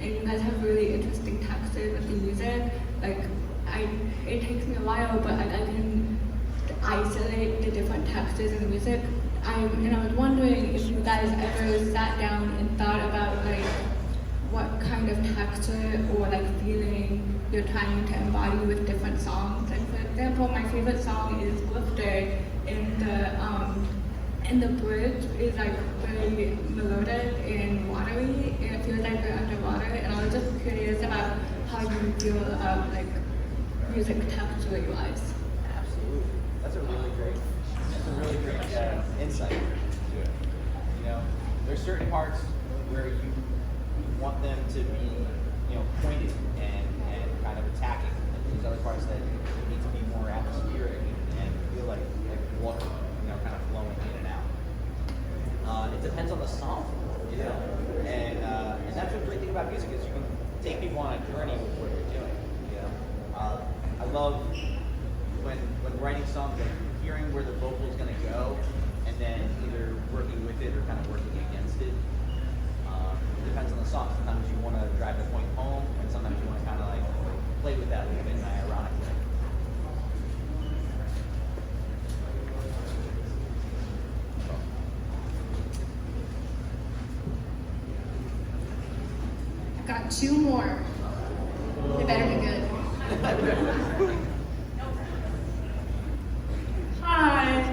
and you guys have really interesting textures with the music. Like, it takes me a while, but I can isolate the different textures in the music. And I was wondering if you guys ever sat down and thought about like what kind of texture or like feeling you're trying to embody with different songs. Like for example, my favorite song is Lifter, and the bridge is like very melodic and watery, and it feels like we're underwater. And I was just curious about how you feel about like music texture wise. Absolutely, that's a really great insight to it. You know, there's certain parts where you want them to be, you know, pointed and kind of attacking. And there's other parts that need to be more atmospheric and feel like water, you know, kind of flowing in and out. It depends on the song, you know, and that's the great thing about music is you can take people on a journey with what you're doing. You know, I love when writing songs, like hearing where the vocal is going to go, and then either working with it or kind of working against it. It depends on the song. Sometimes you want to drive the point home, and sometimes you want to kind of like play with that a little bit in an ironic way. I've got two more. They better be good. Hi.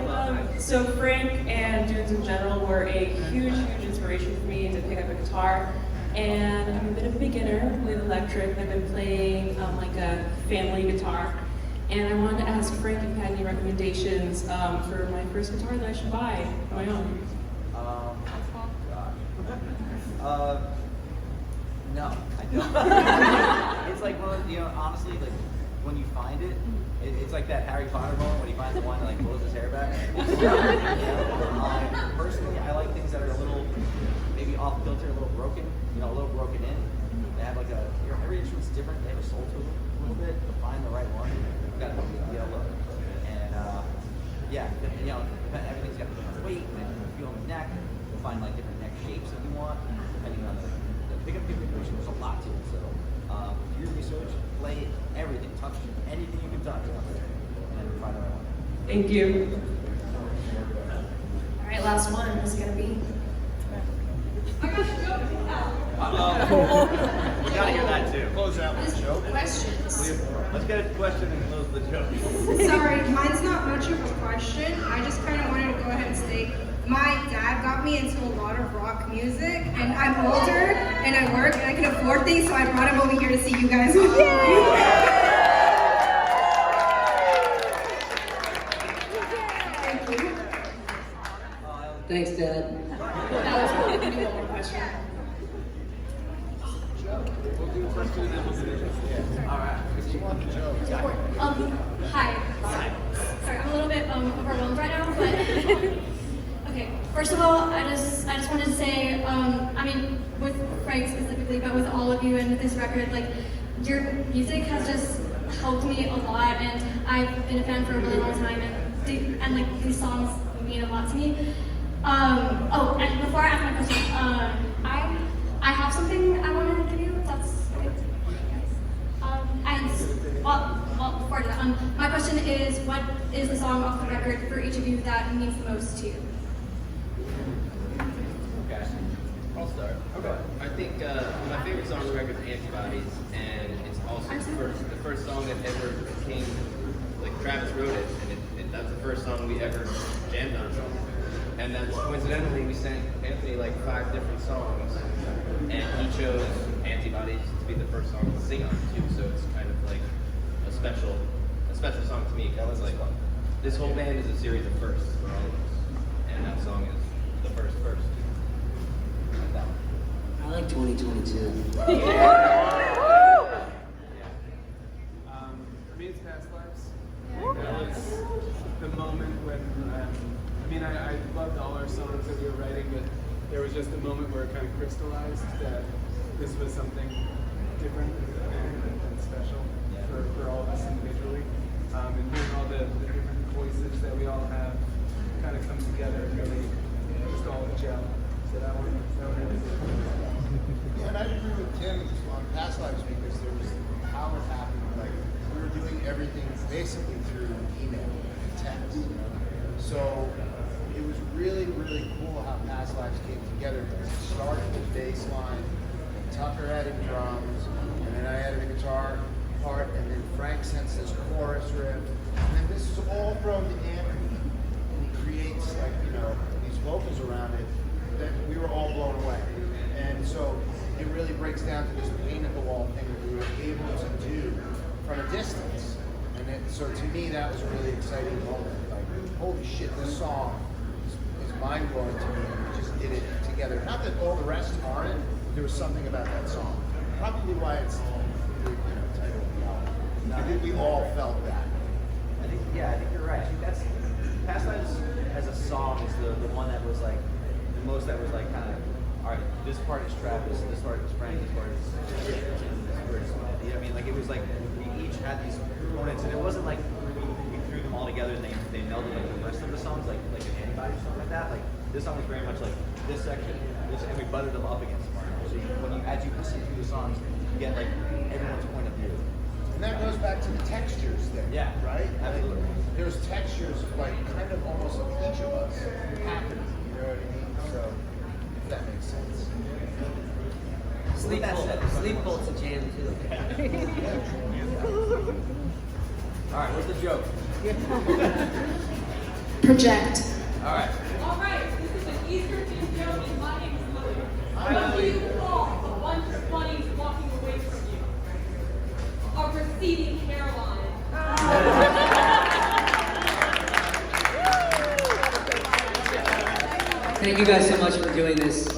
So Frank and Dunes in general were a huge inspiration for me to pick up a guitar. And I'm a bit of a beginner with electric. I've been playing like a family guitar. And I wanted to ask Frank if you had any recommendations for my first guitar that I should buy on my own. No, I don't. It's like, well, you know, honestly, like when you find it, it's like that Harry Potter moment when he finds the one that like blows his hair back. Personally, I like things that are a little, maybe off kilter, a little broken, you know, a little broken in. They have like a, you know, every instrument's different. They have a soul to them a little bit. To find the right one, you've got to get a look. And yeah, you know, everything's got a different weight and different feel in the neck. You'll find like different neck shapes that you want, depending on the pickup configuration. There's a lot to it. So do your research, play everything, touch anything you can touch, and find the right one. Thank you. All right, last one is gonna be. We gotta hear that too. Close out with a joke. Questions. Let's get a question and close the joke. Sorry, mine's not much of a question. I just kind of wanted to go ahead and state my dad got me into a lot of rock music, and I'm older and I work and I can afford things, so I brought him over here to see you guys. Thank you. Thanks, Dad. That was probably gonna be one more question. We'll do a question and then we'll finish it. All right. Hi. Sorry, I'm a little bit overwhelmed right now, but okay. First of all, I just wanted to say, I mean, with Frank specifically, but with all of you and with this record, like, your music has just helped me a lot, and I've been a fan for a really long time, and like these songs mean a lot to me. Oh, and before I ask my question, I have something I want to give you. That's okay. And well, before that, my question is, what is the song off the record for each of you that means the most to you? Okay. I'll start. Okay. I think my favorite song on the record is Antibodies, and it's also the first song that ever became, like Travis wrote it, and that's the first song we ever jammed on. And that's coincidentally, we sent Anthony like 5 different songs, and he chose Antibodies to be the first song to sing on too, so it's kind of like a special song to me. That was like, this whole band is a series of firsts for all of us, and that song is the first. Like that one. I like 2022. For me, it's Past Lives. That was the moment when, I mean, I loved all our songs that we were writing, but there was just a moment where it kind of crystallized that this was something different and special for all of us individually. And hearing all the different voices that we all have kind of come together and really just all gel. So that one really did. Yeah, and I agree with Tim on past lives because there was how it happened. Like we were doing everything basically through email and text. You know? So it was really, really cool how past lives came together. Because it started with bass line, and Tucker added drums, and then I added a guitar part, and then Frank sends this chorus riff, and then this is all thrown to Anthony, and he creates like these vocals around it that we were all blown away. And so it really breaks down to this paint at the wall thing that we were able to do from a distance. And so to me, that was a really exciting moment. Like, holy shit, this song is mind blowing to me. And we just did it together. Not that all the rest aren't. There was something about that song. Probably why it's the title of the album. I think we all felt that. I think you're right. I think that's Past Lives as a song is the one that was like the most that was like kind of all right. This part is Travis, this part is Frank, this part is Jim, this part is I mean, like it was like we each had these components, and it wasn't like we threw them all together and they melded like the rest of the songs, like an antibody or something like that. Like this song was very much like this section, and we butted them up against one another. So as you listen through the songs, you get like everyone's point of view. And that goes back to the textures thing, Yeah, right? absolutely. There's textures like kind of almost of each of us happening, you know what I mean? So, if that makes sense. Sleep Bolt's a jam too. All right, what's the joke? Project. All right. All right, this is an Easter themed joke, and my name is Lily. What do you call a bunch of bunnies walking away from you? A receding hairline. Thank you guys so much for doing this.